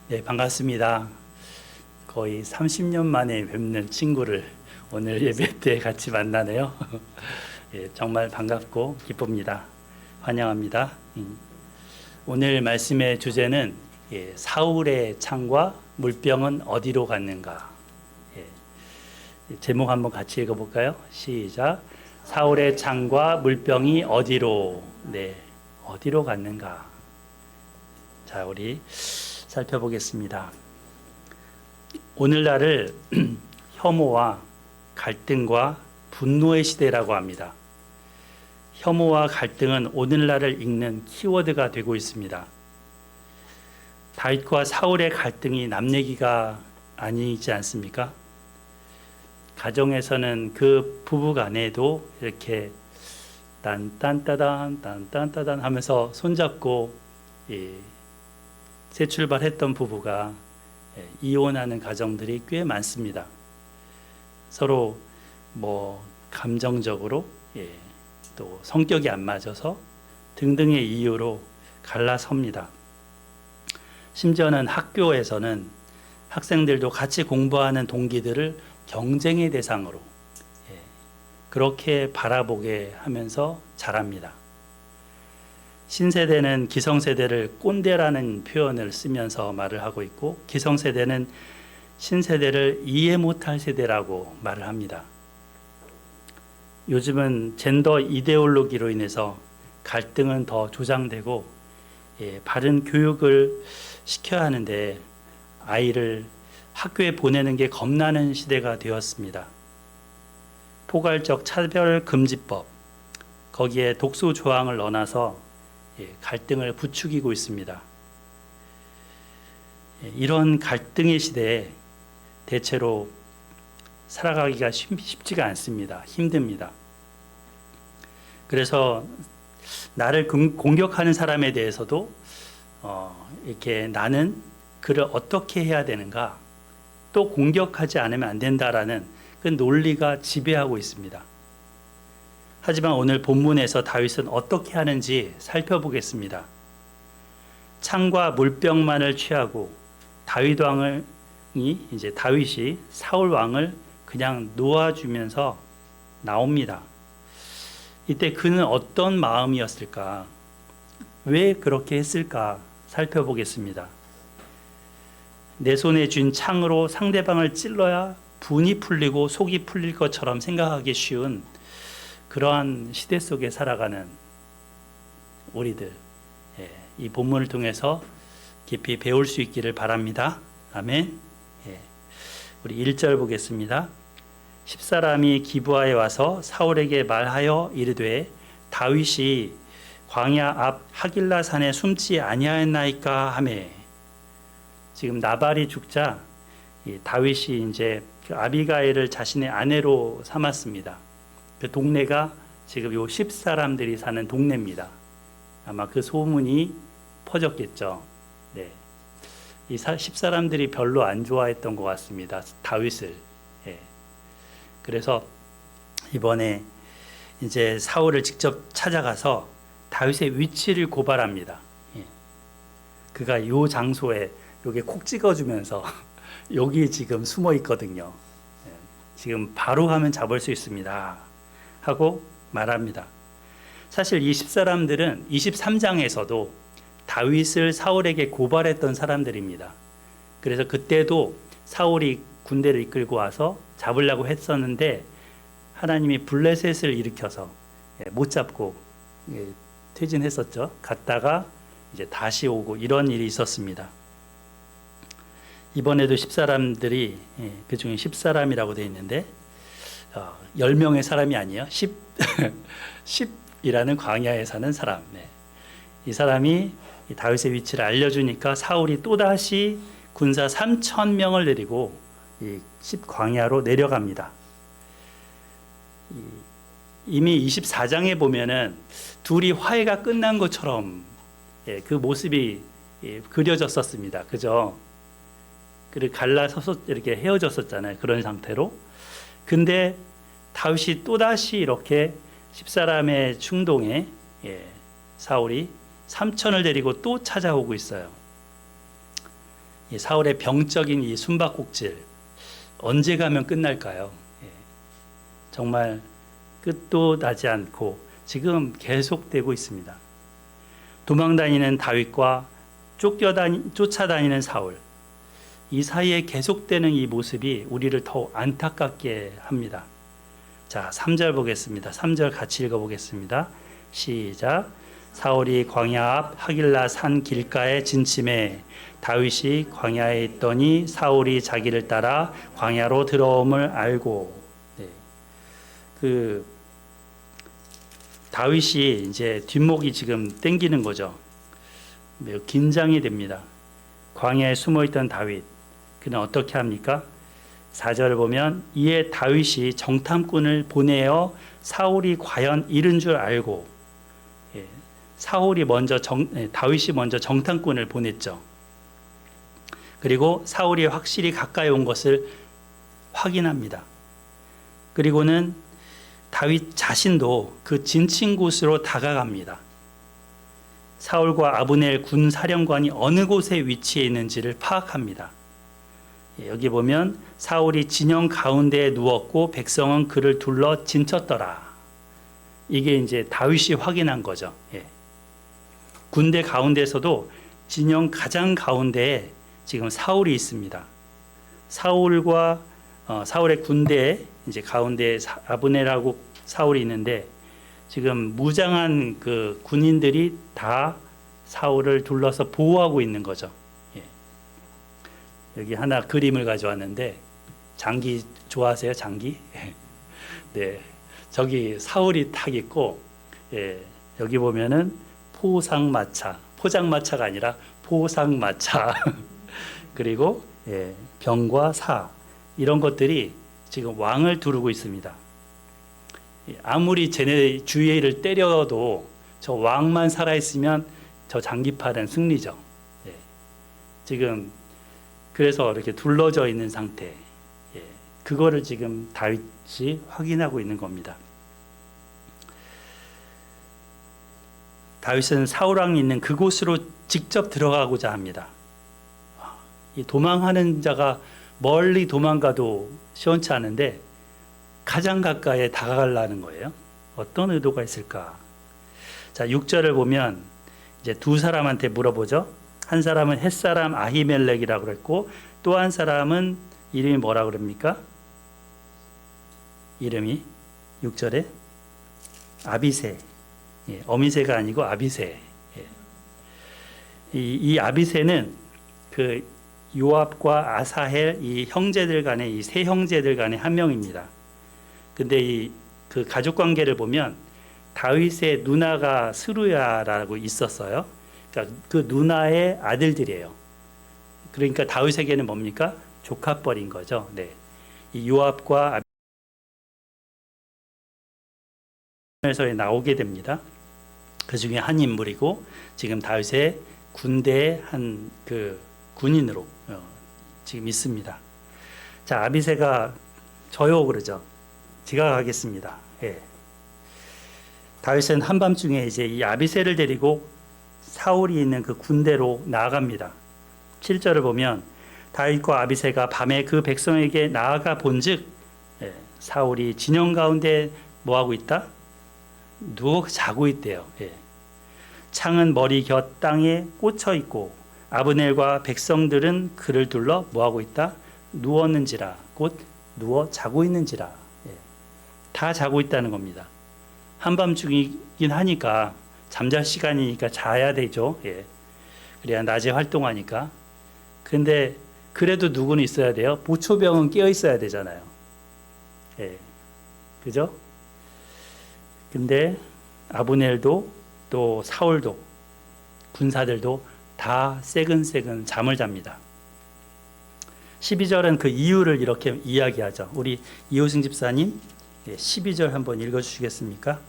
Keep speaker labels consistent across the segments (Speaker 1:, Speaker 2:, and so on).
Speaker 1: 네, 반갑습니다. 거의 30년 만에 뵙는 친구를 오늘 예배 때 같이 만나네요. 예, 정말 반갑고 기쁩니다. 환영합니다. 오늘 말씀의 주제는 사울의 창과 물병은 어디로 갔는가. 제목 한번 같이 읽어볼까요? 시작. 사울의 창과 물병이 어디로, 어디로 갔는가. 자, 우리 살펴보겠습니다. 오늘날을 혐오와 갈등과 분노의 시대라고 합니다. 혐오와 갈등은 오늘날을 읽는 키워드가 되고 있습니다. 다윗과 사울의 갈등이 남 얘기가 아니지 않습니까? 가정에서는 그 부부 간에도 이렇게 딴딴따단 딴딴따단 하면서 손잡고 새 출발했던 부부가 이혼하는 가정들이 꽤 많습니다. 서로 감정적으로 또 성격이 안 맞아서 등등의 이유로 갈라섭니다. 심지어는 학교에서는 학생들도 같이 공부하는 동기들을 경쟁의 대상으로 그렇게 바라보게 하면서 자랍니다. 신세대는 기성세대를 꼰대라는 표현을 쓰면서 말을 하고 있고, 기성세대는 신세대를 이해 못할 세대라고 말을 합니다. 요즘은 젠더 이데올로기로 인해서 갈등은 더 조장되고 바른 교육을 시켜야 하는데 아이를 학교에 보내는 게 겁나는 시대가 되었습니다. 포괄적 차별금지법, 거기에 독소 조항을 넣어놔서 갈등을 부추기고 있습니다. 이런 갈등의 시대에 대체로 살아가기가 쉽지가 않습니다. 힘듭니다. 그래서 나를 공격하는 사람에 대해서도 이렇게 나는 그를 어떻게 해야 되는가, 또 공격하지 않으면 안 된다라는 그 논리가 지배하고 있습니다. 하지만 오늘 본문에서 다윗은 어떻게 하는지 살펴보겠습니다. 창과 물병만을 취하고 다윗이 사울 왕을 그냥 놓아주면서 나옵니다. 이때 그는 어떤 마음이었을까? 왜 그렇게 했을까? 살펴보겠습니다. 내 손에 쥔 창으로 상대방을 찔러야 분이 풀리고 속이 풀릴 것처럼 생각하기 쉬운 그러한 시대 속에 살아가는 우리들, 이 본문을 통해서 깊이 배울 수 있기를 바랍니다. 아멘. 우리 1절 보겠습니다. 10사람이 기브아에 와서 사울에게 말하여 이르되 다윗이 광야 앞 하길라 산에 숨지 아니하였나이까 하매. 지금 나발이 죽자 다윗이 이제 그 아비가일을 자신의 아내로 삼았습니다. 그 동네가 지금 요 10사람들이 사는 동네입니다. 아마 그 소문이 퍼졌겠죠. 이 10사람들이 별로 안 좋아했던 것 같습니다. 다윗을. 그래서 이번에 이제 사울을 직접 찾아가서 다윗의 위치를 고발합니다. 그가 요 장소에 여기 콕 찍어주면서 여기 지금 숨어 있거든요. 지금 바로 하면 잡을 수 있습니다. 하고 말합니다. 사실 이 10사람들은 23장에서도 다윗을 사울에게 고발했던 사람들입니다. 그래서 그때도 사울이 군대를 이끌고 와서 잡으려고 했었는데 하나님이 블레셋을 일으켜서 못 잡고 퇴진했었죠. 갔다가 이제 다시 오고 이런 일이 있었습니다. 이번에도 10사람들이 그 중에 10사람이라고 되어 있는데 10명의 사람이 아니에요. 10이라는 광야에 사는 사람. 이 사람이 다윗의 위치를 알려주니까 사울이 또다시 군사 3,000명을 데리고 이 10광야로 내려갑니다. 이미 24장에 보면은 둘이 화해가 끝난 것처럼 그 모습이 그려졌었습니다. 그죠? 그리고 갈라서서 이렇게 헤어졌었잖아요. 그런 상태로. 근데 다윗이 또다시 이렇게 10사람의 충동에 사울이 3천을 데리고 또 찾아오고 있어요. 이 사울의 병적인 이 숨바꼭질 언제 가면 끝날까요? 예. 정말 끝도 나지 않고 지금 계속되고 있습니다. 도망다니는 다윗과 쫓아다니는 사울, 이 사이에 계속되는 이 모습이 우리를 더 안타깝게 합니다. 자, 3절 보겠습니다. 3절 같이 읽어보겠습니다. 시작. 사울이 광야 앞 하길라 산 길가에 진침해 다윗이 광야에 있더니 사울이 자기를 따라 광야로 들어옴을 알고. 네. 다윗이 이제 뒷목이 지금 땡기는 거죠. 매우 긴장이 됩니다. 광야에 숨어있던 다윗, 그는 어떻게 합니까? 4절을 보면 이에 다윗이 정탐꾼을 보내어 사울이 과연 이른 줄 알고, 다윗이 먼저 정탐꾼을 보냈죠. 그리고 사울이 확실히 가까이 온 것을 확인합니다. 그리고는 다윗 자신도 그 진친 곳으로 다가갑니다. 사울과 아브넬 군 사령관이 어느 곳에 위치해 있는지를 파악합니다. 여기 보면 사울이 진영 가운데에 누웠고 백성은 그를 둘러 진쳤더라. 이게 이제 다윗이 확인한 거죠. 군대 가운데서도 진영 가장 가운데에 지금 사울이 있습니다. 사울의 군대에 이제 가운데에 아브넬하고 사울이 있는데 지금 무장한 그 군인들이 다 사울을 둘러서 보호하고 있는 거죠. 여기 하나 그림을 가져왔는데 장기 좋아하세요? 장기? 네, 저기 사울이 탁 있고, 여기 보면은 포장마차가 아니라 포상마차. 그리고 병과 사 이런 것들이 지금 왕을 두르고 있습니다. 아무리 쟤네 주위를 때려도 저 왕만 살아있으면 저 장기팔은 승리죠. 지금 그래서 이렇게 둘러져 있는 상태, 그거를 지금 다윗이 확인하고 있는 겁니다. 다윗은 사울 왕이 있는 그곳으로 직접 들어가고자 합니다. 이 도망하는 자가 멀리 도망가도 시원치 않은데 가장 가까이에 다가가려는 거예요. 어떤 의도가 있을까? 자, 6절을 보면 이제 두 사람한테 물어보죠. 한 사람은 햇사람 아히멜렉이라고 그랬고 또 한 사람은 이름이 뭐라 그럽니까? 이름이 6절에 아비새. 어미새가 아니고 아비새. 이 아비새는 그 요압과 아사헬 이 형제들 간의 이 세 형제들 간의 한 명입니다. 근데 그 가족 관계를 보면 다윗의 누나가 스루야라고 있었어요. 그러니까 그 누나의 아들들이에요. 그러니까 다윗에게는 뭡니까? 조카뻘인 거죠. 네. 이 요압과 아비에서에 나오게 됩니다. 그 중에 한 인물이고 지금 다윗의 군대의 한 그 군인으로 지금 있습니다. 자, 아비새가 저요 그러죠. 제가 가겠습니다. 다윗은 한밤중에 이제 이 아비새를 데리고 사울이 있는 그 군대로 나아갑니다. 7절을 보면 다윗과 아비새가 밤에 그 백성에게 나아가 본즉 사울이 진영 가운데 뭐하고 있다? 누워 자고 있대요. 창은 머리 곁 땅에 꽂혀 있고 아브넬과 백성들은 그를 둘러 뭐하고 있다? 누웠는지라, 곧 누워 자고 있는지라. 다 자고 있다는 겁니다. 한밤중이긴 하니까 잠잘 시간이니까 자야 되죠. 그래야 낮에 활동하니까. 근데 그래도 누구는 있어야 돼요? 보초병은 깨어 있어야 되잖아요. 그죠? 근데 아브넬도 또 사울도 군사들도 다 새근새근 잠을 잡니다. 12절은 그 이유를 이렇게 이야기하죠. 우리 이호승 집사님 12절 한번 읽어주시겠습니까?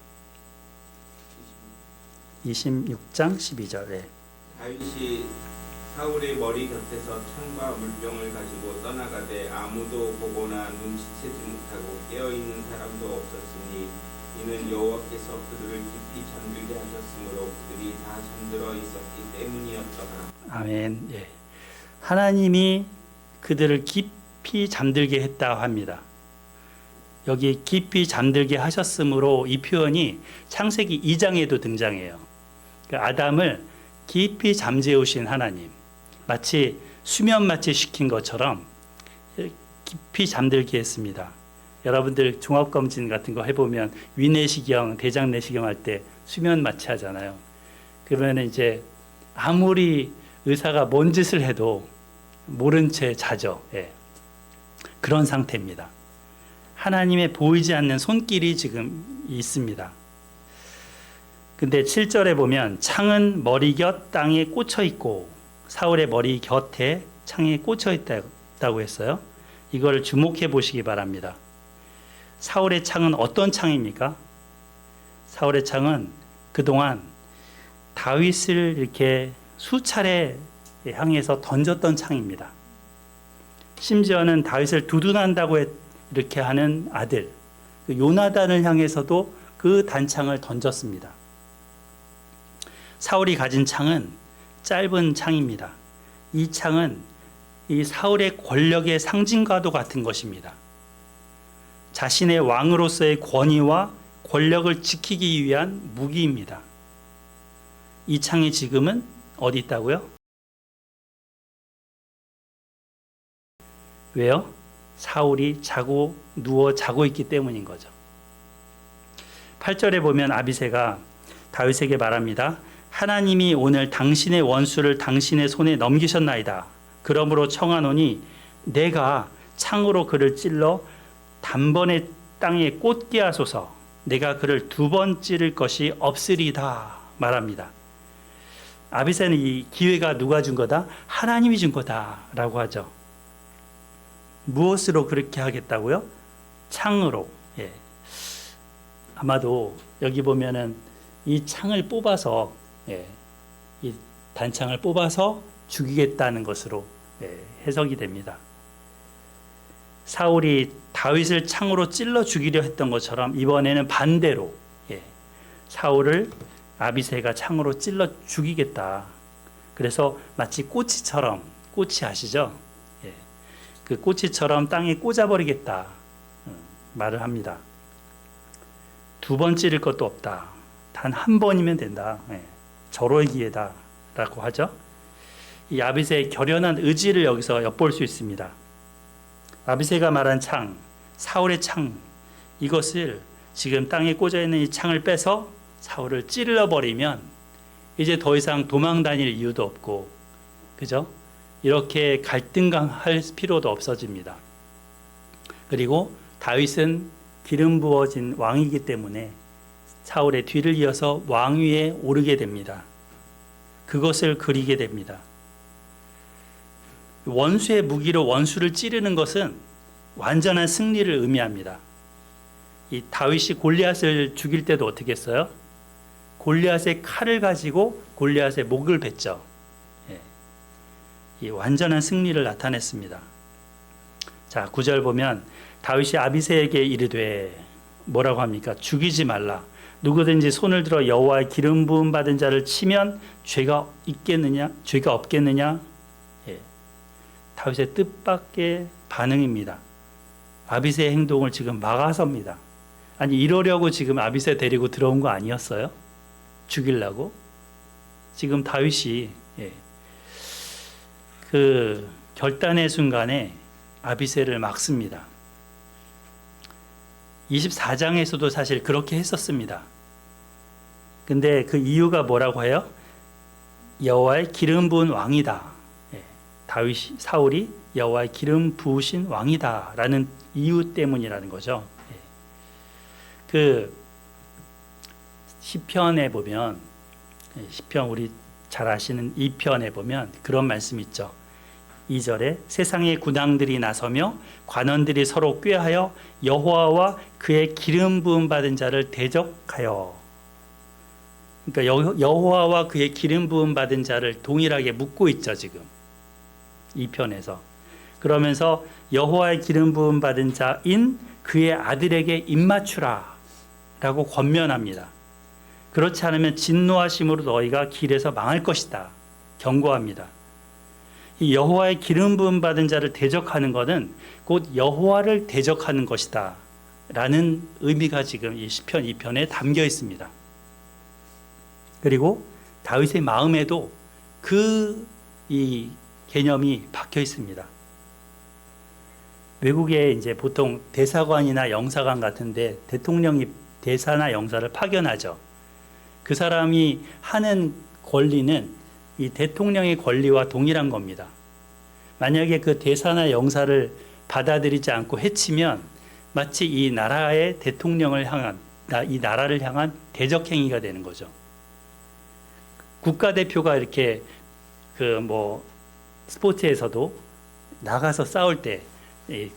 Speaker 1: 26장 12절.
Speaker 2: 다윗이 사울의 머리 곁에서 창과 물병을 가지고 떠나가되 아무도 보거나 눈치채지 못하고 깨어있는 사람도 없었으니 이는 여호와께서 그들을 깊이 잠들게 하셨으므로 그들이 다 잠들어 있었기 때문이었더라.
Speaker 1: 아멘. 하나님이 그들을 깊이 잠들게 했다 합니다. 여기 깊이 잠들게 하셨으므로 이 표현이 창세기 2장에도 등장해요. 그러니까 아담을 깊이 잠재우신 하나님, 마치 수면 마취 시킨 것처럼 깊이 잠들게 했습니다. 여러분들 종합검진 같은 거 해보면 위내시경, 대장내시경 할 때 수면 마취 하잖아요. 그러면 이제 아무리 의사가 뭔 짓을 해도 모른 채 자죠. 예. 그런 상태입니다. 하나님의 보이지 않는 손길이 지금 있습니다. 근데 7절에 보면 창은 머리 곁 땅에 꽂혀 있고, 사울의 머리 곁에 창에 꽂혀 있다고 했어요. 이걸 주목해 보시기 바랍니다. 사울의 창은 어떤 창입니까? 사울의 창은 그동안 다윗을 이렇게 수차례 향해서 던졌던 창입니다. 심지어는 다윗을 두둔한다고 이렇게 하는 아들 요나단을 향해서도 그 단창을 던졌습니다. 사울이 가진 창은 짧은 창입니다. 이 창은 이 사울의 권력의 상징과도 같은 것입니다. 자신의 왕으로서의 권위와 권력을 지키기 위한 무기입니다. 이 창이 지금은 어디 있다고요? 왜요? 사울이 누워 자고 있기 때문인 거죠. 8절에 보면 아비새가 다윗에게 말합니다. 하나님이 오늘 당신의 원수를 당신의 손에 넘기셨나이다. 그러므로 청하노니 내가 창으로 그를 찔러 단번에 땅에 꽂게 하소서. 내가 그를 2번 찌를 것이 없으리다 말합니다. 아비새는 이 기회가 누가 준 거다? 하나님이 준 거다라고 하죠. 무엇으로 그렇게 하겠다고요? 창으로. 예. 아마도 여기 보면은 이 창을 뽑아서 이 단창을 뽑아서 죽이겠다는 것으로 해석이 됩니다. 사울이 다윗을 창으로 찔러 죽이려 했던 것처럼 이번에는 반대로 사울을 아비새가 창으로 찔러 죽이겠다. 그래서 마치 꼬치처럼, 꼬치 아시죠? 그 꼬치처럼 땅에 꽂아버리겠다 말을 합니다. 2번 찌를 것도 없다. 단 한 번이면 된다. 절호의 기회다 라고 하죠. 이 아비새의 결연한 의지를 여기서 엿볼 수 있습니다. 아비새가 말한 창, 사울의 창, 이것을 지금 땅에 꽂아 있는 이 창을 빼서 사울을 찔러버리면 이제 더 이상 도망 다닐 이유도 없고, 그죠? 이렇게 갈등할 필요도 없어집니다. 그리고 다윗은 기름 부어진 왕이기 때문에 사울의 뒤를 이어서 왕위에 오르게 됩니다. 그것을 그리게 됩니다. 원수의 무기로 원수를 찌르는 것은 완전한 승리를 의미합니다. 이 다윗이 골리앗을 죽일 때도 어떻게 했어요? 골리앗의 칼을 가지고 골리앗의 목을 뱄죠. 이 완전한 승리를 나타냈습니다. 자, 9절 보면 다윗이 아비새에게 이르되 뭐라고 합니까? 죽이지 말라. 누구든지 손을 들어 여호와의 기름 부음 받은 자를 치면 죄가 있겠느냐? 죄가 없겠느냐? 다윗의 뜻밖의 반응입니다. 아비새의 행동을 지금 막아섭니다. 아니, 이러려고 지금 아비새 데리고 들어온 거 아니었어요? 죽이려고? 지금 다윗이 그 결단의 순간에 아비새를 막습니다. 24장에서도 사실 그렇게 했었습니다. 근데 그 이유가 뭐라고 해요? 여호와의 기름 부은 왕이다. 사울이 여호와의 기름 부으신 왕이다라는 이유 때문이라는 거죠. 그 시편에 보면, 시편 우리 잘 아시는 2편에 보면 그런 말씀 있죠. 2절에 세상의 군왕들이 나서며 관원들이 서로 꾀하여 여호와와 그의 기름 부음 받은 자를 대적하여. 그러니까 여호와와 그의 기름 부음 받은 자를 동일하게 묻고 있죠, 지금. 2편에서. 그러면서 여호와의 기름 부음 받은 자인 그의 아들에게 입맞추라 라고 권면합니다. 그렇지 않으면 진노하심으로 너희가 길에서 망할 것이다 경고합니다. 이 여호와의 기름 부음 받은 자를 대적하는 것은 곧 여호와를 대적하는 것이다 라는 의미가 지금 이 시편 2편에 담겨 있습니다. 그리고 다윗의 마음에도 이 개념이 박혀 있습니다. 외국에 이제 보통 대사관이나 영사관 같은데 대통령이 대사나 영사를 파견하죠. 그 사람이 하는 권리는 이 대통령의 권리와 동일한 겁니다. 만약에 그 대사나 영사를 받아들이지 않고 해치면 마치 이 나라의 대통령을 향한, 이 나라를 향한 대적 행위가 되는 거죠. 국가대표가 이렇게 스포츠에서도 나가서 싸울 때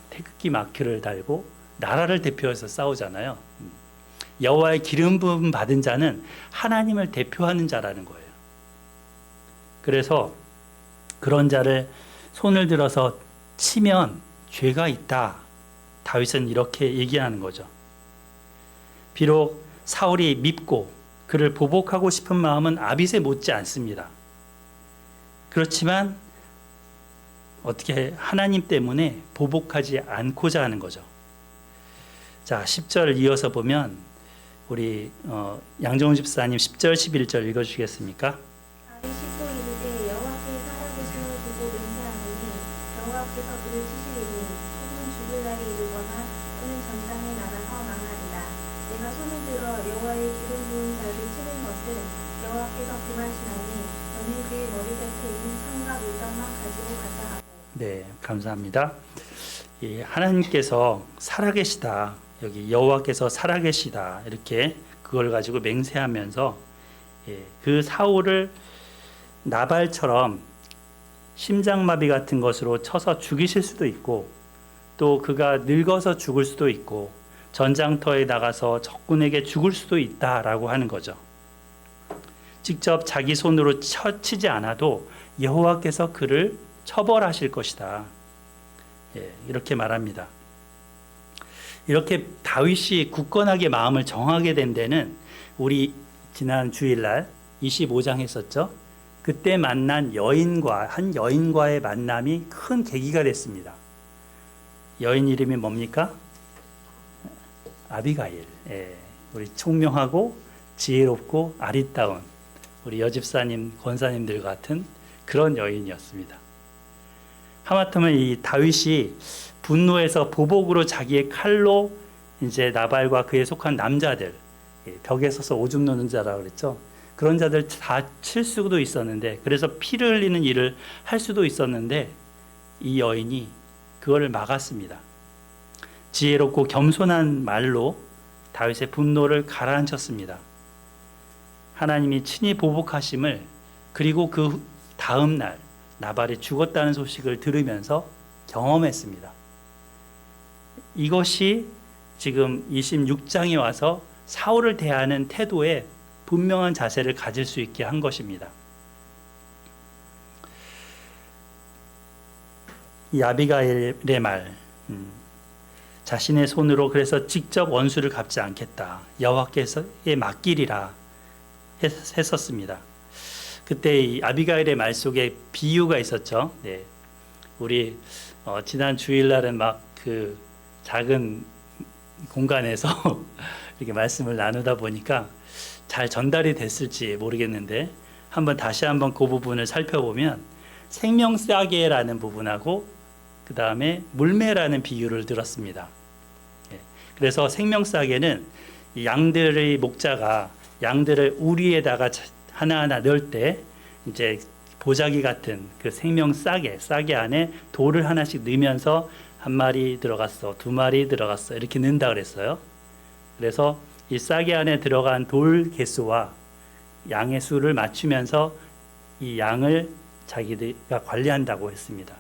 Speaker 1: 태극기 마크를 달고 나라를 대표해서 싸우잖아요. 여호와의 기름 부음 받은 자는 하나님을 대표하는 자라는 거예요. 그래서 그런 자를 손을 들어서 치면 죄가 있다. 다윗은 이렇게 얘기하는 거죠. 비록 사울이 밉고 그를 보복하고 싶은 마음은 아빗에 못지 않습니다. 그렇지만 어떻게 하나님 때문에 보복하지 않고자 하는 거죠. 자, 10절 이어서 보면 우리 양정훈 집사님 10절 11절 읽어주시겠습니까?
Speaker 3: 다윗이 또 이르되 여호와께 살아계심을 두고 맹세하노니 여호와께서 그를 치시리니 혹은 죽을 날이 이르거나 또는 전장에 나가서 망하리라. 내가 손을 들어 여호와의 기름 부은 자를 치는 것은 여호와께서 금하시나니 너는 그의 머리 곁에 있는 창과 물병만 가지고 가자 하고.
Speaker 1: 네, 감사합니다. 하나님께서 살아계시다. 여기 여호와께서 살아계시다. 이렇게 그걸 가지고 맹세하면서 그 사울을 나발처럼 심장마비 같은 것으로 쳐서 죽이실 수도 있고 또 그가 늙어서 죽을 수도 있고 전장터에 나가서 적군에게 죽을 수도 있다라고 하는 거죠. 직접 자기 손으로 치지 않아도 여호와께서 그를 처벌하실 것이다. 이렇게 말합니다. 이렇게 다윗이 굳건하게 마음을 정하게 된 데는 우리 지난 주일날 25장 했었죠. 그때 만난 한 여인과의 만남이 큰 계기가 됐습니다. 여인 이름이 뭡니까? 아비가일. 우리 총명하고 지혜롭고 아리따운 우리 여집사님, 권사님들 같은 그런 여인이었습니다. 하마터면 이 다윗이 분노해서 보복으로 자기의 칼로 이제 나발과 그에 속한 남자들, 벽에 서서 오줌 누는 자라고 그랬죠. 그런 자들 다 칠 수도 있었는데, 그래서 피를 흘리는 일을 할 수도 있었는데 이 여인이 그거를 막았습니다. 지혜롭고 겸손한 말로 다윗의 분노를 가라앉혔습니다. 하나님이 친히 보복하심을, 그리고 그 다음 날 나발이 죽었다는 소식을 들으면서 경험했습니다. 이것이 지금 26장에 와서 사울을 대하는 태도에 분명한 자세를 가질 수 있게 한 것입니다. 이 아비가일의 말, 자신의 손으로 그래서 직접 원수를 갚지 않겠다, 여호와께서의 맡기리라 했었습니다. 그때 이 아비가일의 말 속에 비유가 있었죠. 네. 우리 지난 주일날은 막 그 작은 공간에서 이렇게 말씀을 나누다 보니까 잘 전달이 됐을지 모르겠는데 다시 한번 그 부분을 살펴보면 생명싸개라는 부분하고 그 다음에 물매라는 비유를 들었습니다. 그래서 생명싸개는 양들의 목자가 양들을 우리에다가 하나하나 넣을 때 이제 보자기 같은 그 생명싸개 안에 돌을 하나씩 넣으면서 한 마리 들어갔어, 두 마리 들어갔어 이렇게 넣는다 그랬어요. 그래서 이 싸개 안에 들어간 돌 개수와 양의 수를 맞추면서 이 양을 자기가 관리한다고 했습니다.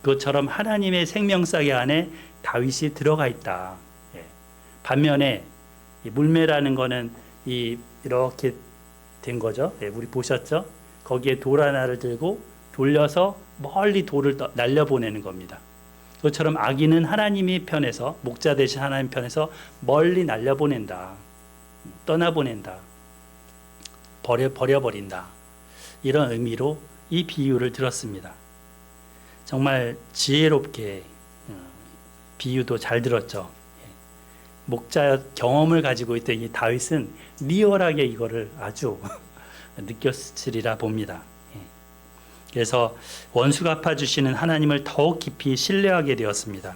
Speaker 1: 그것처럼 하나님의 생명싸개 안에 다윗이 들어가 있다. 반면에 이 물매라는 거는 이렇게 된 거죠. 우리 보셨죠? 거기에 돌 하나를 들고 돌려서 멀리 돌을 날려보내는 겁니다. 그것처럼 악인은 하나님의 편에서, 목자 대신 하나님 편에서 멀리 날려보낸다, 떠나보낸다, 버려버린다, 이런 의미로 이 비유를 들었습니다. 정말 지혜롭게 비유도 잘 들었죠. 목자 경험을 가지고 있던 이 다윗은 리얼하게 이거를 아주 느꼈으리라 봅니다. 그래서 원수가 갚아주시는 하나님을 더욱 깊이 신뢰하게 되었습니다.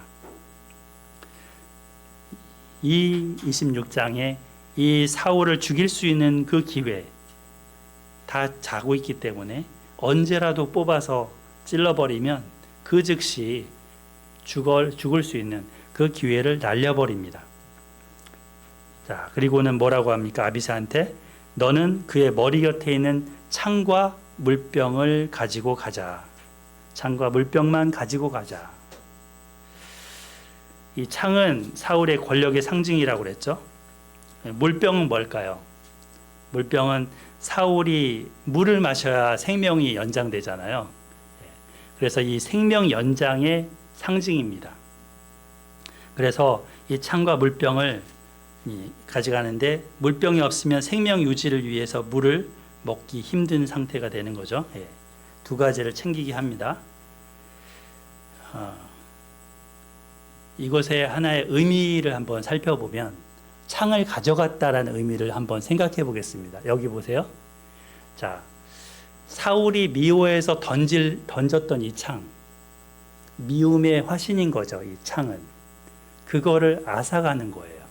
Speaker 1: 이 26장에 이 사울을 죽일 수 있는 그 기회 다 자고 있기 때문에 언제라도 뽑아서 찔러버리면 그 즉시 죽을 수 있는 그 기회를 날려버립니다. 자, 그리고는 뭐라고 합니까? 아비새한테 너는 그의 머리 곁에 있는 창과 물병을 가지고 가자. 창과 물병만 가지고 가자. 이 창은 사울의 권력의 상징이라고 그랬죠. 물병은 뭘까요? 물병은 사울이 물을 마셔야 생명이 연장되잖아요. 그래서 이 생명 연장의 상징입니다. 그래서 이 창과 물병을 가져가는데 물병이 없으면 생명 유지를 위해서 물을 먹기 힘든 상태가 되는 거죠. 두 가지를 챙기게 합니다. 이것의 하나의 의미를 한번 살펴보면 창을 가져갔다라는 의미를 한번 생각해 보겠습니다. 여기 보세요. 자, 사울이 미호에서 던졌던 이 창, 미움의 화신인 거죠. 이 창은 그거를 앗아가는 거예요.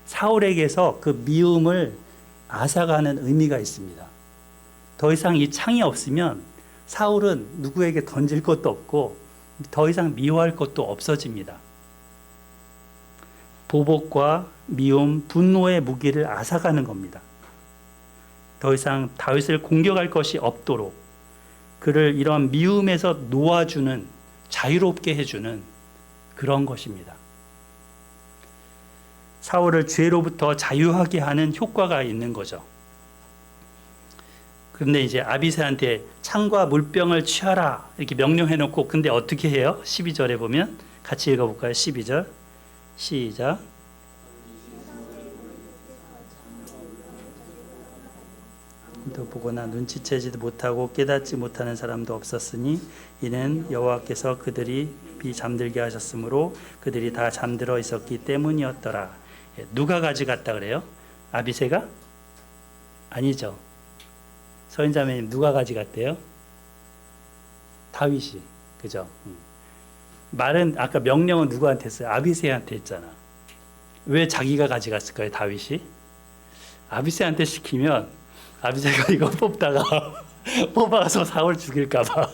Speaker 1: 사울에게서 그 미움을 앗아가는 의미가 있습니다. 더 이상 이 창이 없으면 사울은 누구에게 던질 것도 없고 더 이상 미워할 것도 없어집니다. 보복과 미움, 분노의 무기를 앗아가는 겁니다. 더 이상 다윗을 공격할 것이 없도록 그를 이러한 미움에서 놓아주는, 자유롭게 해주는 그런 것입니다. 사울을 죄로부터 자유하게 하는 효과가 있는 거죠. 그런데 이제 아비새한테 창과 물병을 취하라 이렇게 명령해 놓고 근데 어떻게 해요? 12절에 보면 같이 읽어볼까요? 12절 시작. 또 보거나 눈치채지도 못하고 깨닫지 못하는 사람도 없었으니 이는 여호와께서 그들이 잠들게 하셨으므로 그들이 다 잠들어 있었기 때문이었더라. 누가 가져갔다 그래요? 아비새가? 아니죠. 서인자매님 누가 가져갔대요? 다윗이. 그죠? 말은 아까 명령은 누구한테 했어요? 아비새한테 했잖아. 왜 자기가 가져갔을까요? 다윗이? 아비새한테 시키면 아비새가 이거 뽑다가 뽑아서 사울 죽일까 봐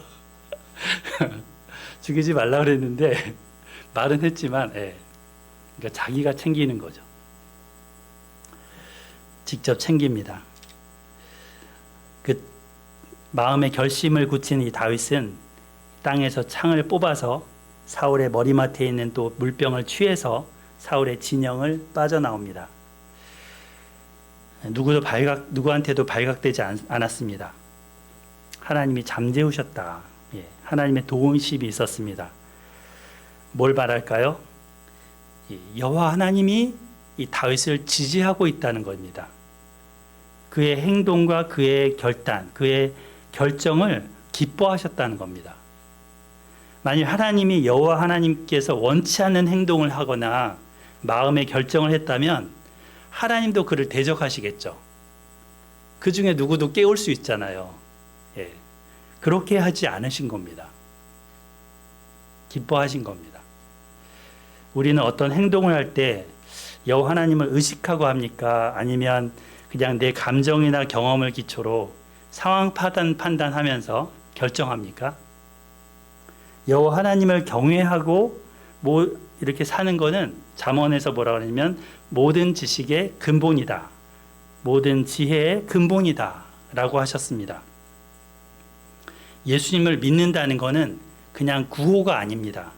Speaker 1: 죽이지 말라 그랬는데 말은 했지만 그러니까 자기가 챙기는 거죠. 직접 챙깁니다. 그 마음의 결심을 굳힌 이 다윗은 땅에서 창을 뽑아서 사울의 머리맡에 있는 또 물병을 취해서 사울의 진영을 빠져나옵니다. 누구한테도 발각되지 않았습니다. 하나님이 잠재우셨다. 하나님의 도우심이 있었습니다. 뭘 말할까요? 여호와 하나님이 이 다윗을 지지하고 있다는 겁니다. 그의 행동과 그의 결단, 그의 결정을 기뻐하셨다는 겁니다. 만일 하나님이 여호와 하나님께서 원치 않는 행동을 하거나 마음의 결정을 했다면 하나님도 그를 대적하시겠죠. 그 중에 누구도 깨울 수 있잖아요. 그렇게 하지 않으신 겁니다. 기뻐하신 겁니다. 우리는 어떤 행동을 할 때 여호와 하나님을 의식하고 합니까? 아니면 그냥 내 감정이나 경험을 기초로 상황 판단하면서 결정합니까? 여호와 하나님을 경외하고 이렇게 사는 거는 잠언에서 뭐라 그러냐면 모든 지식의 근본이다. 모든 지혜의 근본이다. 라고 하셨습니다. 예수님을 믿는다는 것은 그냥 구호가 아닙니다.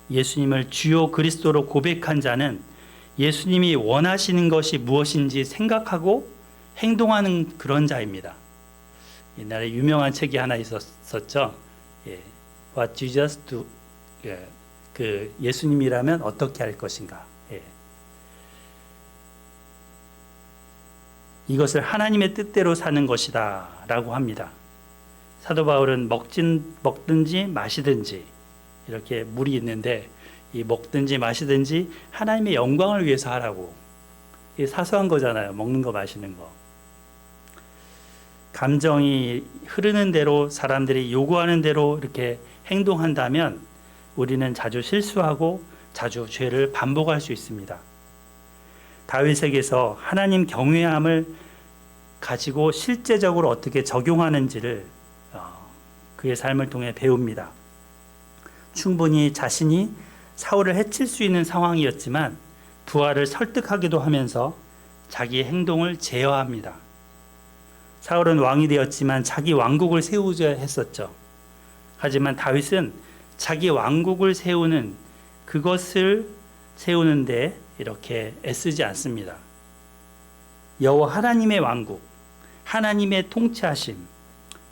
Speaker 1: 예수님을 주요 그리스도로 고백한 자는 예수님이 원하시는 것이 무엇인지 생각하고 행동하는 그런 자입니다. 옛날에 유명한 책이 하나 있었죠. What Jesus do? 그 예수님이라면 어떻게 할 것인가? 이것을 하나님의 뜻대로 사는 것이다 라고 합니다. 사도 바울은 먹든지 마시든지 이렇게 물이 있는데 이 먹든지 마시든지 하나님의 영광을 위해서 하라고. 이게 사소한 거잖아요. 먹는 거 마시는 거. 감정이 흐르는 대로 사람들이 요구하는 대로 이렇게 행동한다면 우리는 자주 실수하고 자주 죄를 반복할 수 있습니다. 다윗에게서 하나님 경외함을 가지고 실제적으로 어떻게 적용하는지를 그의 삶을 통해 배웁니다. 충분히 자신이 사울을 해칠 수 있는 상황이었지만 부하를 설득하기도 하면서 자기의 행동을 제어합니다. 사울은 왕이 되었지만 자기 왕국을 세우자 했었죠. 하지만 다윗은 자기 왕국을 세우는 그것을 세우는데 이렇게 애쓰지 않습니다. 여호와 하나님의 왕국, 하나님의 통치하심,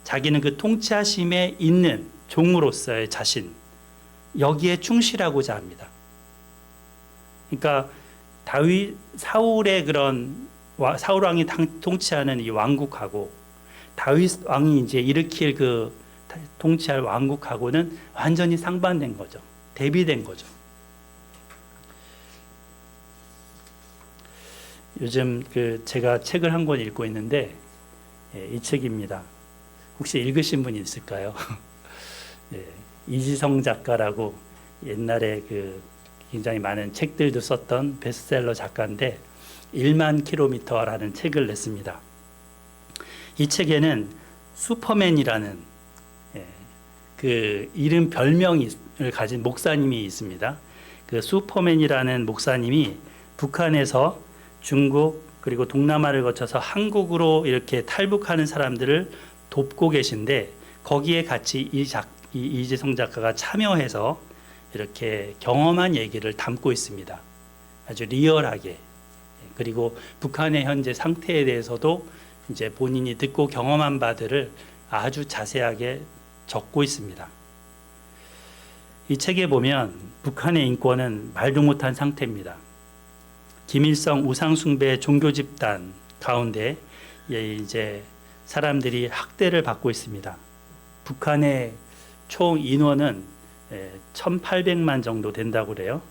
Speaker 1: 자기는 그 통치하심에 있는 종으로서의 자신, 여기에 충실하고자 합니다. 그러니까 사울의 그런 사울 왕이 통치하는 이 왕국하고 다윗 왕이 이제 일으킬 그 통치할 왕국하고는 완전히 상반된 거죠. 대비된 거죠. 요즘 제가 책을 한 권 읽고 있는데 이 책입니다. 혹시 읽으신 분 있을까요? 이지성 작가라고 옛날에 굉장히 많은 책들도 썼던 베스트셀러 작가인데 1만 킬로미터라는 책을 냈습니다. 이 책에는 슈퍼맨이라는 그 이름 별명을 가진 목사님이 있습니다. 그 슈퍼맨이라는 목사님이 북한에서 중국 그리고 동남아를 거쳐서 한국으로 이렇게 탈북하는 사람들을 돕고 계신데 거기에 같이 이지성 작가가 참여해서 이렇게 경험한 얘기를 담고 있습니다. 아주 리얼하게. 그리고 북한의 현재 상태에 대해서도 이제 본인이 듣고 경험한 바들을 아주 자세하게 적고 있습니다. 이 책에 보면 북한의 인권은 말도 못한 상태입니다. 김일성 우상숭배 종교 집단 가운데 이제 사람들이 학대를 받고 있습니다. 북한의 총 인원은 1,800만 정도 된다고 그래요.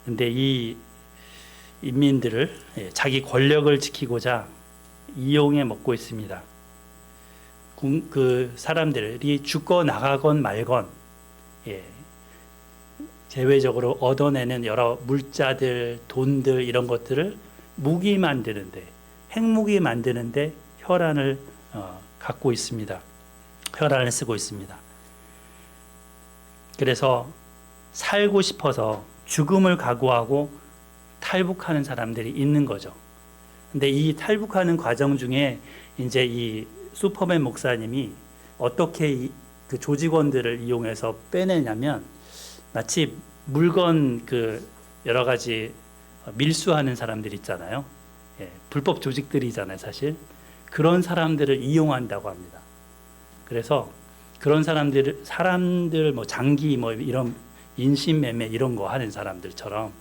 Speaker 1: 근데 이 인민들을 자기 권력을 지키고자 이용해 먹고 있습니다. 그 사람들이 죽어 나가건 말건 제외적으로 얻어내는 여러 물자들, 돈들 이런 것들을 무기 만드는데, 핵무기 만드는데 혈안을 갖고 있습니다. 혈안을 쓰고 있습니다. 그래서 살고 싶어서 죽음을 각오하고 탈북하는 사람들이 있는 거죠. 근데 이 탈북하는 과정 중에 이제 이 슈퍼맨 목사님이 어떻게 그 조직원들을 이용해서 빼내냐면 마치 물건 여러 가지 밀수하는 사람들 있잖아요. 불법 조직들이잖아요, 사실. 그런 사람들을 이용한다고 합니다. 그래서 그런 사람들 뭐 장기 뭐 이런 인신매매 이런 거 하는 사람들처럼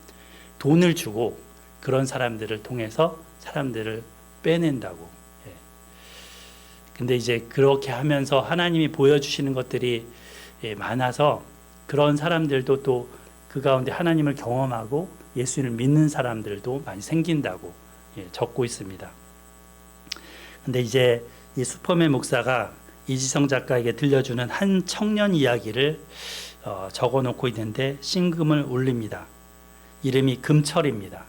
Speaker 1: 돈을 주고 그런 사람들을 통해서 사람들을 빼낸다고. 근데 이제 그렇게 하면서 하나님이 보여주시는 것들이 많아서 그런 사람들도 또 그 가운데 하나님을 경험하고 예수님을 믿는 사람들도 많이 생긴다고 적고 있습니다. 근데 이제 이 슈퍼맨 목사가 이지성 작가에게 들려주는 한 청년 이야기를 적어놓고 있는데 신금을 울립니다. 이름이 금철입니다.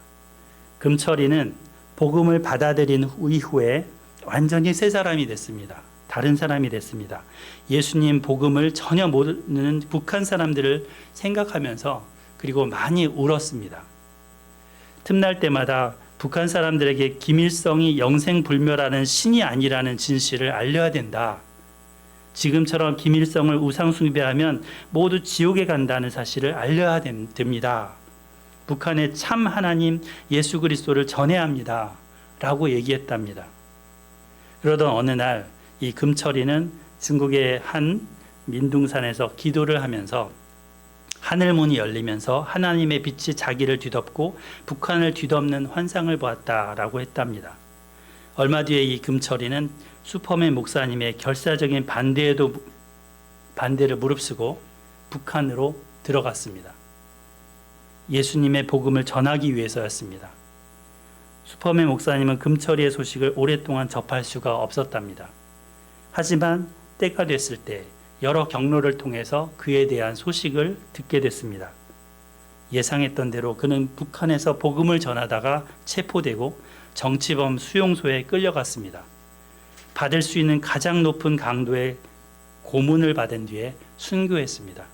Speaker 1: 금철이는 복음을 받아들인 이후에 완전히 새 사람이 됐습니다. 다른 사람이 됐습니다. 예수님 복음을 전혀 모르는 북한 사람들을 생각하면서 그리고 많이 울었습니다. 틈날 때마다 북한 사람들에게 김일성이 영생불멸하는 신이 아니라는 진실을 알려야 된다. 지금처럼 김일성을 우상숭배하면 모두 지옥에 간다는 사실을 알려야 됩니다. 북한의 참 하나님 예수 그리스도를 전해야 합니다. 라고 얘기했답니다. 그러던 어느 날 이 금철이는 중국의 한 민둥산에서 기도를 하면서 하늘문이 열리면서 하나님의 빛이 자기를 뒤덮고 북한을 뒤덮는 환상을 보았다라고 했답니다. 얼마 뒤에 이 금철이는 슈퍼맨 목사님의 결사적인 반대를 무릅쓰고 북한으로 들어갔습니다. 예수님의 복음을 전하기 위해서였습니다. 슈퍼맨 목사님은 금처리의 소식을 오랫동안 접할 수가 없었답니다. 하지만 때가 됐을 때 여러 경로를 통해서 그에 대한 소식을 듣게 됐습니다. 예상했던 대로 그는 북한에서 복음을 전하다가 체포되고 정치범 수용소에 끌려갔습니다. 받을 수 있는 가장 높은 강도의 고문을 받은 뒤에 순교했습니다.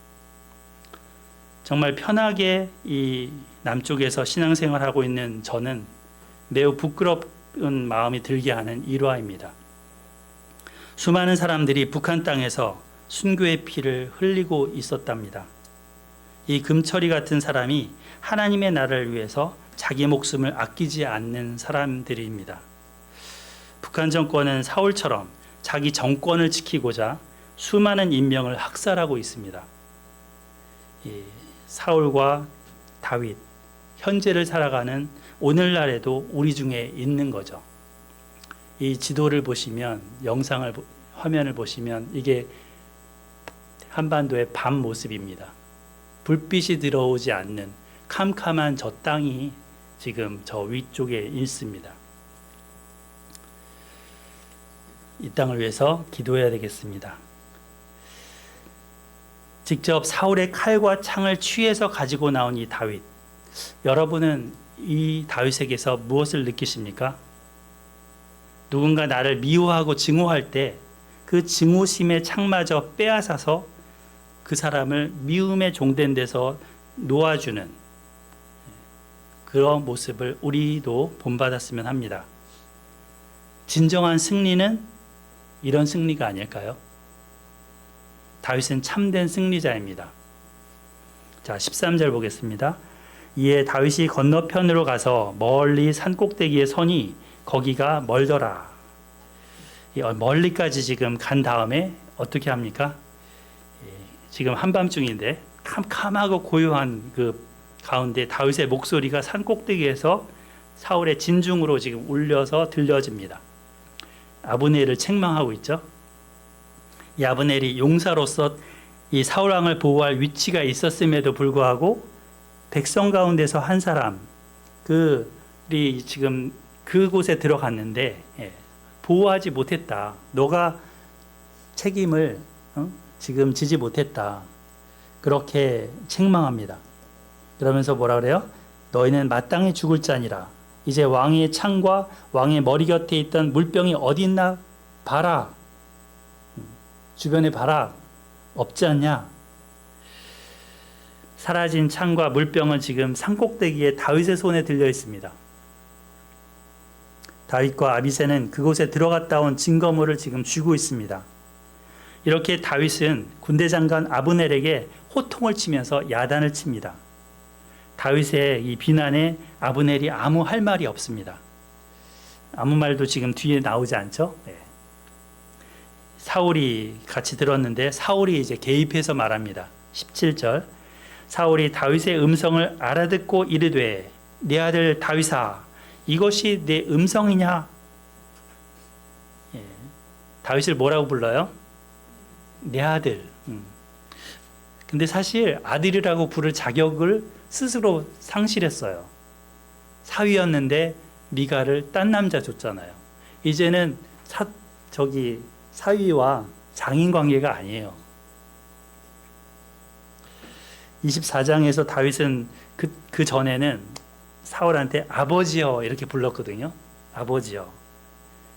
Speaker 1: 정말 편하게 이 남쪽에서 신앙생활하고 있는 저는 매우 부끄러운 마음이 들게 하는 일화입니다. 수많은 사람들이 북한 땅에서 순교의 피를 흘리고 있었답니다. 이 금철이 같은 사람이 하나님의 나라를 위해서 자기 목숨을 아끼지 않는 사람들입니다. 북한 정권은 사울처럼 자기 정권을 지키고자 수많은 인명을 학살하고 있습니다. 이 사울과 다윗, 현재를 살아가는 오늘날에도 우리 중에 있는 거죠. 이 지도를 보시면, 화면을 보시면 이게 한반도의 밤 모습입니다. 불빛이 들어오지 않는 캄캄한 저 땅이 지금 저 위쪽에 있습니다. 이 땅을 위해서 기도해야 되겠습니다. 직접 사울의 칼과 창을 취해서 가지고 나온 이 다윗, 여러분은 이 다윗에게서 무엇을 느끼십니까? 누군가 나를 미워하고 증오할 때 그 증오심의 창마저 빼앗아서 그 사람을 미움에 종된 데서 놓아주는 그런 모습을 우리도 본받았으면 합니다. 진정한 승리는 이런 승리가 아닐까요? 다윗은 참된 승리자입니다. 자, 13절 보겠습니다. 이에 다윗이 건너편으로 가서 멀리 산꼭대기에 서니 거기가 멀더라. 멀리까지 지금 간 다음에 어떻게 합니까? 지금 한밤중인데 캄캄하고 고요한 그 가운데 다윗의 목소리가 산꼭대기에서 사울의 진중으로 지금 울려서 들려집니다. 아브넬을 책망하고 있죠. 이 아브넬이 용사로서 이 사울 왕을 보호할 위치가 있었음에도 불구하고 백성 가운데서 한 사람, 그들이 지금 그곳에 들어갔는데 보호하지 못했다. 너가 책임을 지금 지지 못했다. 그렇게 책망합니다. 그러면서 뭐라 그래요? 너희는 마땅히 죽을 자니라. 이제 왕의 창과 왕의 머리 곁에 있던 물병이 어디 있나 봐라. 주변에 봐라. 없지 않냐? 사라진 창과 물병은 지금 산꼭대기에 다윗의 손에 들려 있습니다. 다윗과 아비새는 그곳에 들어갔다 온 증거물을 지금 쥐고 있습니다. 이렇게 다윗은 군대 장관 아브넬에게 호통을 치면서 야단을 칩니다. 다윗의 이 비난에 아브넬이 아무 할 말이 없습니다. 아무 말도 지금 뒤에 나오지 않죠? 네. 사울이 같이 들었는데 사울이 이제 개입해서 말합니다. 17절. 사울이 다윗의 음성을 알아듣고 이르되 내 아들 다윗아 이것이 내 음성이냐? 예. 다윗을 뭐라고 불러요? 내 아들. 근데 사실 아들이라고 부를 자격을 스스로 상실했어요. 사위였는데 미가를 딴 남자 줬잖아요. 이제는 사위와 장인 관계가 아니에요. 24장에서 다윗은 그 전에는 사울한테 아버지여 이렇게 불렀거든요. 아버지여.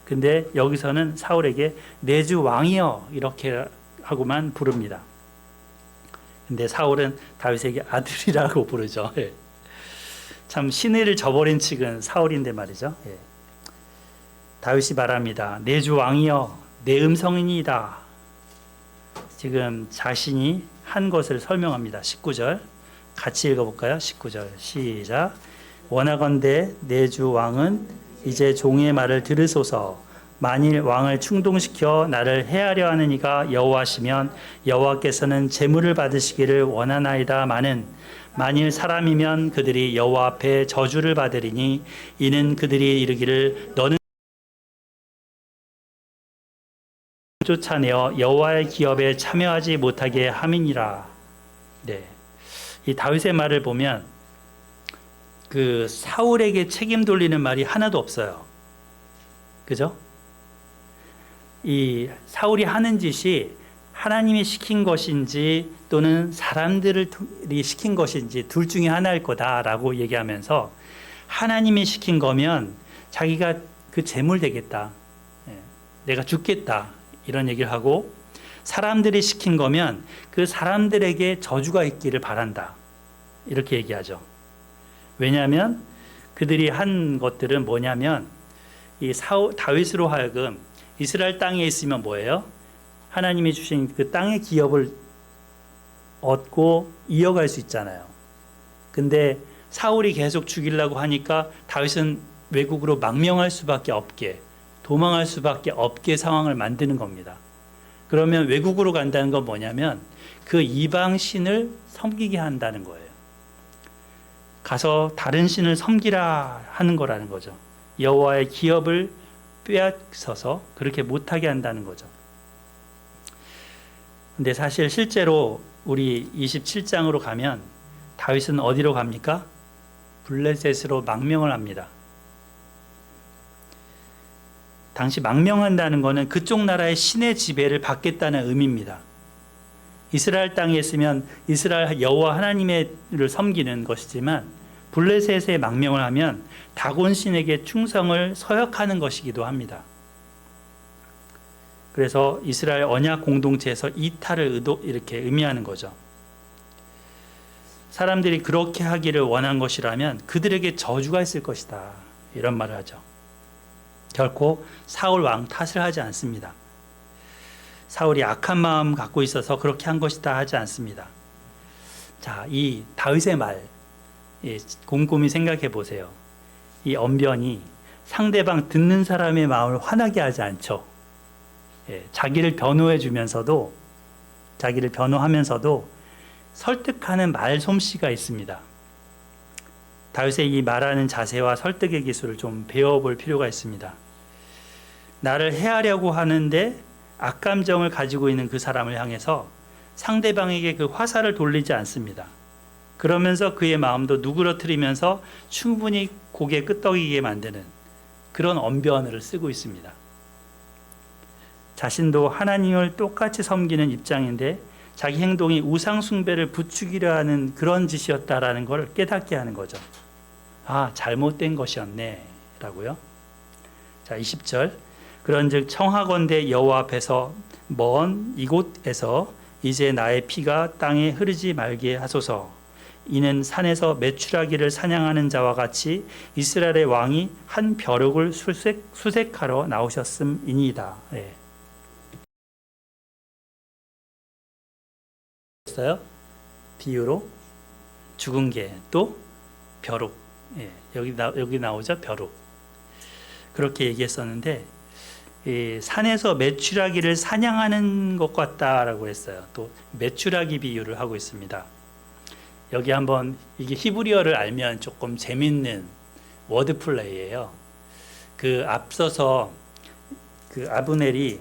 Speaker 1: 근데 여기서는 사울에게 내 주 왕이여 이렇게 하고만 부릅니다. 근데 사울은 다윗에게 아들이라고 부르죠. 예. 참 신의를 저버린 측은 사울인데 말이죠. 예. 다윗이 말합니다. 내 주 왕이여 내 음성이니이다. 지금 자신이 한 것을 설명합니다. 19절 같이 읽어볼까요? 19절 시작. 원하건대 내 주 왕은 이제 종의 말을 들으소서. 만일 왕을 충동시켜 나를 해하려 하는 이가 여호와시면 여호와께서는 제물을 받으시기를 원하나이다마는 만일 사람이면 그들이 여호와 앞에 저주를 받으리니 이는 그들이 이르기를 너는 쫓아내어 여호와의 기업에 참여하지 못하게 함이니라. 네, 이 다윗의 말을 보면 그 사울에게 책임 돌리는 말이 하나도 없어요. 그죠? 이 사울이 하는 짓이 하나님이 시킨 것인지 또는 사람들이 시킨 것인지 둘 중에 하나일 거다라고 얘기하면서 하나님이 시킨 거면 자기가 그 제물 되겠다. 내가 죽겠다. 이런 얘기를 하고 사람들이 시킨 거면 그 사람들에게 저주가 있기를 바란다. 이렇게 얘기하죠. 왜냐하면 그들이 한 것들은 뭐냐면 이 다윗으로 하여금 이스라엘 땅에 있으면 뭐예요? 하나님이 주신 그 땅의 기업을 얻고 이어갈 수 있잖아요. 근데 사울이 계속 죽이려고 하니까 다윗은 외국으로 망명할 수밖에 없게, 도망할 수밖에 없게 상황을 만드는 겁니다. 그러면 외국으로 간다는 건 뭐냐면 그 이방 신을 섬기게 한다는 거예요. 가서 다른 신을 섬기라 하는 거라는 거죠. 여호와의 기업을 빼앗아서 그렇게 못하게 한다는 거죠. 근데 사실 실제로 우리 27장으로 가면 다윗은 어디로 갑니까? 블레셋으로 망명을 합니다. 당시 망명한다는 것은 그쪽 나라의 신의 지배를 받겠다는 의미입니다. 이스라엘 땅에 있으면 이스라엘 여호와 하나님을 섬기는 것이지만 블레셋에 망명을 하면 다곤 신에게 충성을 서약하는 것이기도 합니다. 그래서 이스라엘 언약 공동체에서 이탈을 이렇게 의미하는 거죠. 사람들이 그렇게 하기를 원한 것이라면 그들에게 저주가 있을 것이다. 이런 말을 하죠. 결코 사울 왕 탓을 하지 않습니다. 사울이 악한 마음 갖고 있어서 그렇게 한 것이다 하지 않습니다. 자, 이 다윗의 말 곰곰이 생각해 보세요. 이 언변이 상대방 듣는 사람의 마음을 화나게 하지 않죠. 자기를 변호하면서도 설득하는 말솜씨가 있습니다. 다윗의 이 말하는 자세와 설득의 기술을 좀 배워볼 필요가 있습니다. 나를 해하려고 하는데 악감정을 가지고 있는 그 사람을 향해서 상대방에게 그 화살을 돌리지 않습니다. 그러면서 그의 마음도 누그러뜨리면서 충분히 고개 끄덕이게 만드는 그런 언변을 쓰고 있습니다. 자신도 하나님을 똑같이 섬기는 입장인데 자기 행동이 우상 숭배를 부추기려 하는 그런 짓이었다라는 걸 깨닫게 하는 거죠. 아, 잘못된 것이었네 라고요. 자, 20절. 그런즉 청하건대 여호와 앞에서 먼 이곳에서 이제 나의 피가 땅에 흐르지 말게 하소서. 이는 산에서 메추라기를 사냥하는 자와 같이 이스라엘의 왕이 한 벼룩을 수색하러 나오셨음이니이다. 예. 비유로 죽은 개 또 벼룩. 예, 여기 나오죠. 벼룩. 그렇게 얘기했었는데 산에서 메추라기를 사냥하는 것 같다라고 했어요. 또 메추라기 비유를 하고 있습니다. 여기 한번 이게 히브리어를 알면 조금 재밌는 워드 플레이예요. 그 앞서서 그 아브넬이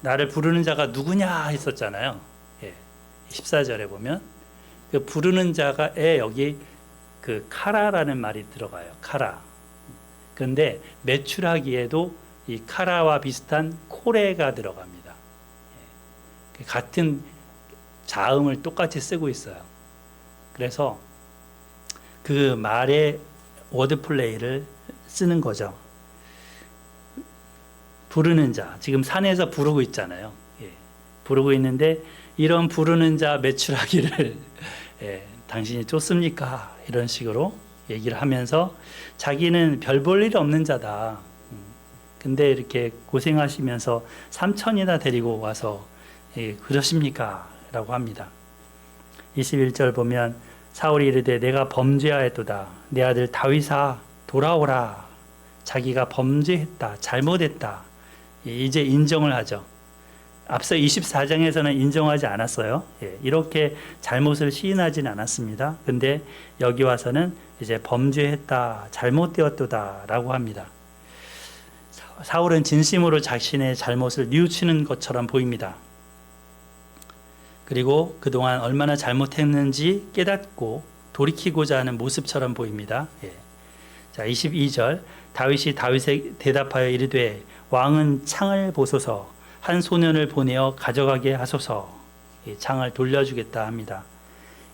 Speaker 1: 나를 부르는 자가 누구냐 했었잖아요. 14절에 보면 그 부르는 자가에 여기 그 카라라는 말이 들어가요. 카라. 그런데 메추라기에도 이 카라와 비슷한 코레가 들어갑니다. 같은 자음을 똑같이 쓰고 있어요. 그래서 그 말의 워드 플레이를 쓰는 거죠. 부르는 자, 지금 산에서 부르고 있잖아요. 부르고 있는데 이런 부르는 자 메추라기를 당신이 쫓습니까? 이런 식으로 얘기를 하면서 자기는 별 볼 일 없는 자다. 근데 이렇게 고생하시면서 3천이나 데리고 와서 그러십니까? 라고 합니다. 21절 보면 사울이 이르되 내가 범죄하였도다. 내 아들 다윗아 돌아오라. 자기가 범죄했다. 잘못했다. 이제 인정을 하죠. 앞서 24장에서는 인정하지 않았어요. 이렇게 잘못을 시인하진 않았습니다. 근데 여기 와서는 이제 범죄했다, 잘못되었도다 라고 합니다. 사울은 진심으로 자신의 잘못을 뉘우치는 것처럼 보입니다. 그리고 그동안 얼마나 잘못했는지 깨닫고 돌이키고자 하는 모습처럼 보입니다. 예. 자, 22절 다윗이 다윗에 대답하여 이르되 왕은 창을 보소서 한 소년을 보내어 가져가게 하소서. 창을 돌려주겠다 합니다.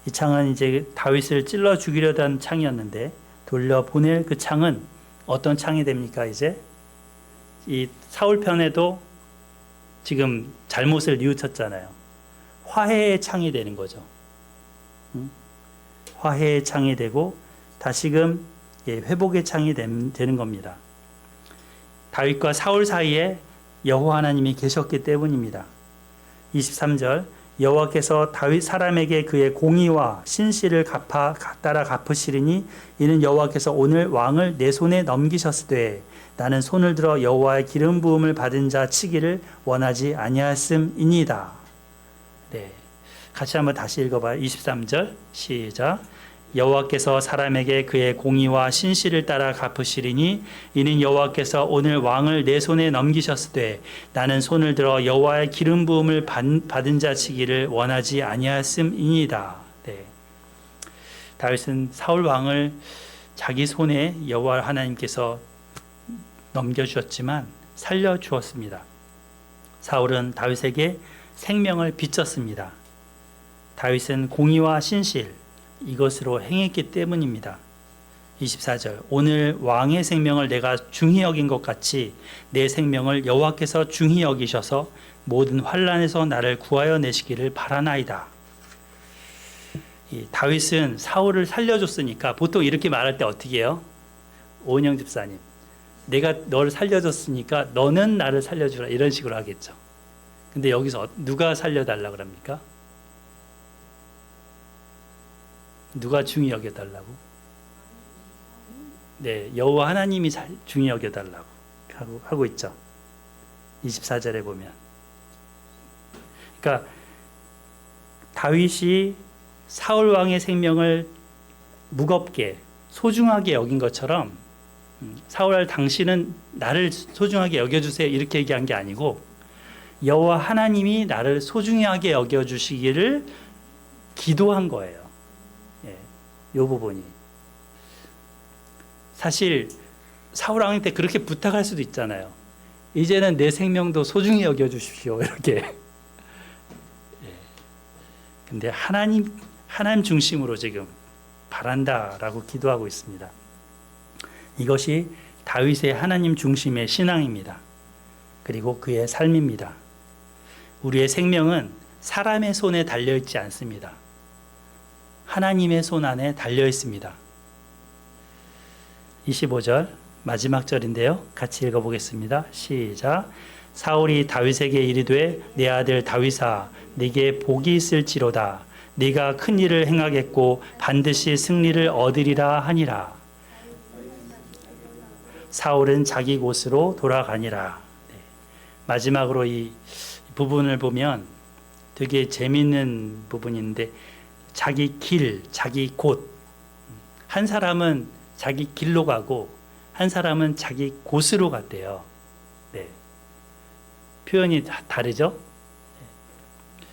Speaker 1: 이 창은 이제 다윗을 찔러 죽이려던 창이었는데 돌려보낼 그 창은 어떤 창이 됩니까? 이제 이 사울 편에도 지금 잘못을 뉘우쳤잖아요. 화해의 창이 되는 거죠. 화해의 창이 되고 다시금 회복의 창이 되는 겁니다. 다윗과 사울 사이에 여호와 하나님이 계셨기 때문입니다. 23절 여호와께서 다윗 사람에게 그의 공의와 신실을 따라 갚으시리니 이는 여호와께서 오늘 왕을 내 손에 넘기셨으되 나는 손을 들어 여호와의 기름 부음을 받은 자 치기를 원하지 아니하였음이니이다. 네, 같이 한번 다시 읽어봐요. 23절 시작. 여호와께서 사람에게 그의 공의와 신실을 따라 갚으시리니 이는 여호와께서 오늘 왕을 내 손에 넘기셨으되 나는 손을 들어 여호와의 기름 부음을 받은 자 치기를 원하지 아니하였음이니이다. 네. 다윗은 사울 왕을 자기 손에 여호와 하나님께서 넘겨주었지만 살려주었습니다. 사울은 다윗에게 생명을 비쳤습니다. 다윗은 공의와 신실 이것으로 행했기 때문입니다. 24절 오늘 왕의 생명을 내가 중히 여긴 것 같이 내 생명을 여호와께서 중히 여기셔서 모든 환난에서 나를 구하여 내시기를 바라나이다. 다윗은 사울을 살려줬으니까 보통 이렇게 말할 때 어떻게 해요? 오은영 집사님, 내가 너를 살려줬으니까 너는 나를 살려주라 이런 식으로 하겠죠. 근데 여기서 누가 살려달라 그럽니까? 누가 중히 여겨달라고? 네, 여호와 하나님이 중히 여겨달라고 하고 있죠. 24절에 보면. 그러니까 다윗이 사울 왕의 생명을 무겁게 소중하게 여긴 것처럼 사울 당신은 나를 소중하게 여겨주세요 이렇게 얘기한 게 아니고 여호와 하나님이 나를 소중하게 여겨주시기를 기도한 거예요. 이 부분이 사실 사울 왕한테 그렇게 부탁할 수도 있잖아요. 이제는 내 생명도 소중히 여겨주십시오 이렇게. 근데 하나님 중심으로 지금 바란다라고 기도하고 있습니다. 이것이 다윗의 하나님 중심의 신앙입니다. 그리고 그의 삶입니다. 우리의 생명은 사람의 손에 달려 있지 않습니다. 하나님의 손 안에 달려 있습니다. 25절 마지막 절인데요. 같이 읽어보겠습니다. 시작. 사울이 다윗에게 이르되 내 아들 다윗아 네게 복이 있을지로다. 네가 큰 일을 행하겠고 반드시 승리를 얻으리라 하니라. 사울은 자기 곳으로 돌아가니라. 네. 마지막으로 이 부분을 보면 되게 재미있는 부분인데 자기 길, 자기 곳. 한 사람은 자기 길로 가고 한 사람은 자기 곳으로 갔대요. 네. 표현이 다르죠? 네.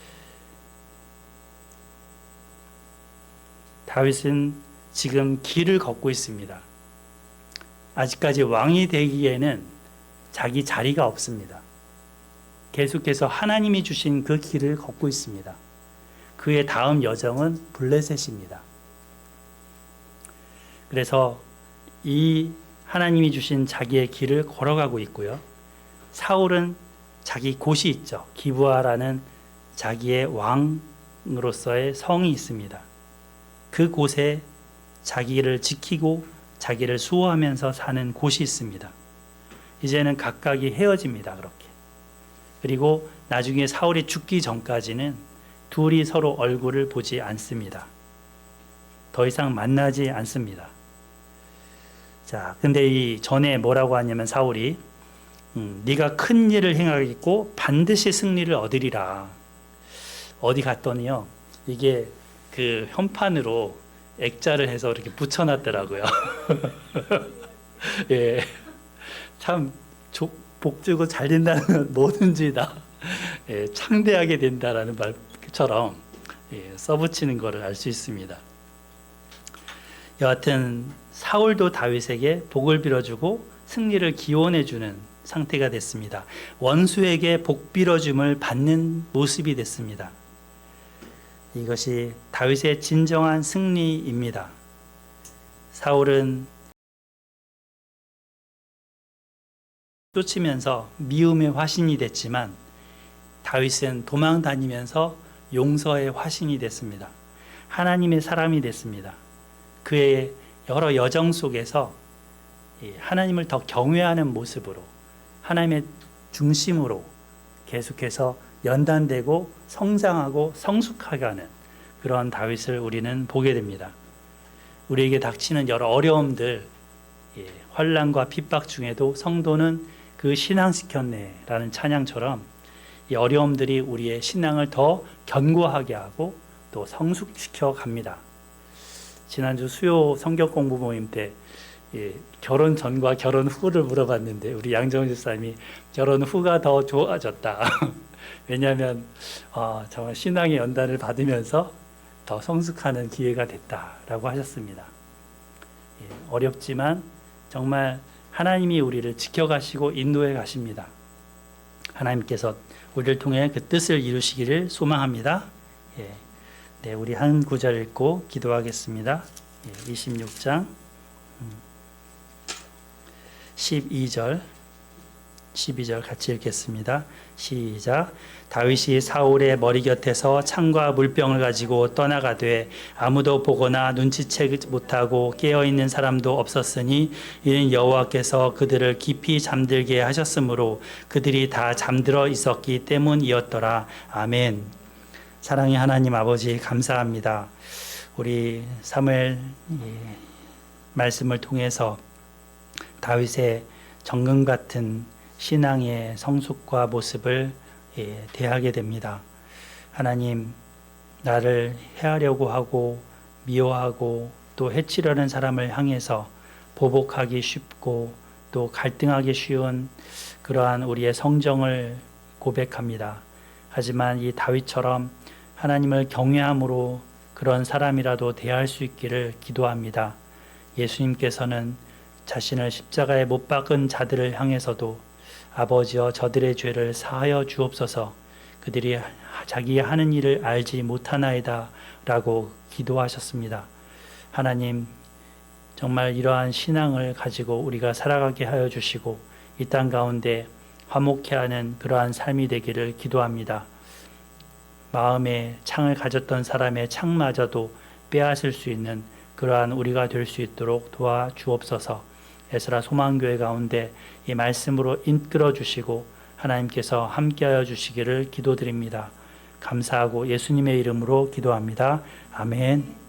Speaker 1: 다윗은 지금 길을 걷고 있습니다. 아직까지 왕이 되기에는 자기 자리가 없습니다. 계속해서 하나님이 주신 그 길을 걷고 있습니다. 그의 다음 여정은 블레셋입니다. 그래서 이 하나님이 주신 자기의 길을 걸어가고 있고요. 사울은 자기 곳이 있죠. 기브아라는 자기의 왕으로서의 성이 있습니다. 그 곳에 자기를 지키고 자기를 수호하면서 사는 곳이 있습니다. 이제는 각각이 헤어집니다. 그렇게. 그리고 나중에 사울이 죽기 전까지는 둘이 서로 얼굴을 보지 않습니다. 더 이상 만나지 않습니다. 자, 근데 이 전에 뭐라고 하냐면 사울이 네가 큰 일을 행하겠고 반드시 승리를 얻으리라. 어디 갔더니요. 이게 그 현판으로 액자를 해서 이렇게 붙여놨더라고요. 예, 참 복 주고 잘 된다는 건 뭐든지 다 창대하게 된다라는 말처럼 써붙이는 것을 알 수 있습니다. 여하튼 사울도 다윗에게 복을 빌어주고 승리를 기원해주는 상태가 됐습니다. 원수에게 복 빌어줌을 받는 모습이 됐습니다. 이것이 다윗의 진정한 승리입니다. 사울은 쫓으면서 미움의 화신이 됐지만 다윗은 도망 다니면서 용서의 화신이 됐습니다. 하나님의 사람이 됐습니다. 그의 여러 여정 속에서 하나님을 더 경외하는 모습으로 하나님의 중심으로 계속해서 연단되고 성장하고 성숙해가는 그런 다윗을 우리는 보게 됩니다. 우리에게 닥치는 여러 어려움들, 환난과 핍박 중에도 성도는 그 신앙시켰네라는 찬양처럼 이 어려움들이 우리의 신앙을 더 견고하게 하고 또 성숙시켜 갑니다. 지난주 수요 성경 공부 모임 때 결혼 전과 결혼 후를 물어봤는데 우리 양정훈 집사님이 결혼 후가 더 좋아졌다. 왜냐하면 정말 신앙의 연단을 받으면서 더 성숙하는 기회가 됐다라고 하셨습니다. 어렵지만 정말 하나님이 우리를 지켜가시고 인도해 가십니다. 하나님께서 우리를 통해 그 뜻을 이루시기를 소망합니다. 네, 우리 한 구절 읽고 기도하겠습니다. 26장 12절 같이 읽겠습니다. 시작. 다윗이 사울의 머리 곁에서 창과 물병을 가지고 떠나가되 아무도 보거나 눈치채지 못하고 깨어있는 사람도 없었으니 이는 여호와께서 그들을 깊이 잠들게 하셨으므로 그들이 다 잠들어 있었기 때문이었더라. 아멘. 사랑의 하나님 아버지 감사합니다. 우리 사무엘 말씀을 통해서 다윗의 정금 같은 신앙의 성숙과 모습을 대하게 됩니다. 하나님, 나를 해하려고 하고 미워하고 또 해치려는 사람을 향해서 보복하기 쉽고 또 갈등하기 쉬운 그러한 우리의 성정을 고백합니다. 하지만 이 다윗처럼 하나님을 경외함으로 그런 사람이라도 대할 수 있기를 기도합니다. 예수님께서는 자신을 십자가에 못 박은 자들을 향해서도 아버지여 저들의 죄를 사하여 주옵소서 그들이 자기 하는 일을 알지 못하나이다 라고 기도하셨습니다. 하나님 정말 이러한 신앙을 가지고 우리가 살아가게 하여 주시고 이 땅 가운데 화목해 하는 그러한 삶이 되기를 기도합니다. 마음에 창을 가졌던 사람의 창마저도 빼앗을 수 있는 그러한 우리가 될 수 있도록 도와주옵소서. 에스라 소망교회 가운데 이 말씀으로 이끌어 주시고 하나님께서 함께하여 주시기를 기도드립니다. 감사하고 예수님의 이름으로 기도합니다. 아멘.